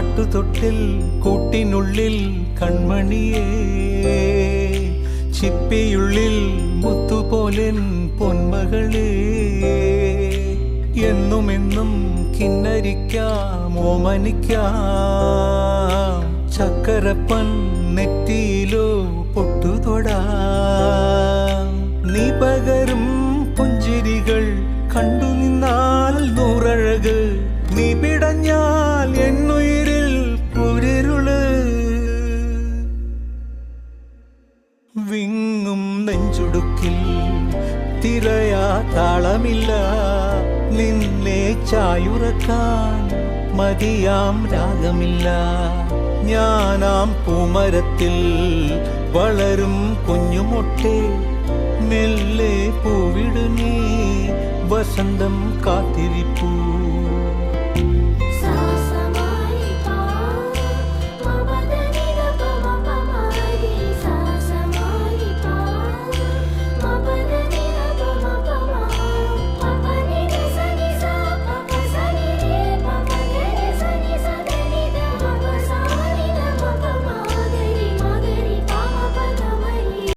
പട്ടുതൊട്ടിൽ കൂട്ടിനുള്ളിൽ കൺമണിയേ, ചിപ്പിയുള്ളിൽ മുത്തുപോലെൻ പൊന്മകളേ, എന്നുമെന്നും കിന്നരിക്കാം ഓമനിക്കാം, ചക്കരപ്പൻ നെറ്റിയിലോ പൊട്ടുതൊടാം. നീ പകരും പുഞ്ചിരികൾ കണ്ടു നിന്നാൽ നൂറഴക്, നീ പിടഞ്ഞാൽ എന്നുയിരിൽ കുരിരുള്. വിങ്ങും നെഞ്ചുടുക്കിൽ തിരയാ താളമില്ല, നിന്നെ ചായുറക്കാൻ മതിയാം രാഗമില്ല. ഞാനാം പൂമരത്തിൽ വളരും കുഞ്ഞുമൊട്ടെ, മെല്ലെ പൂവിടു നീ വസന്തം കാത്തിരിപ്പൂ.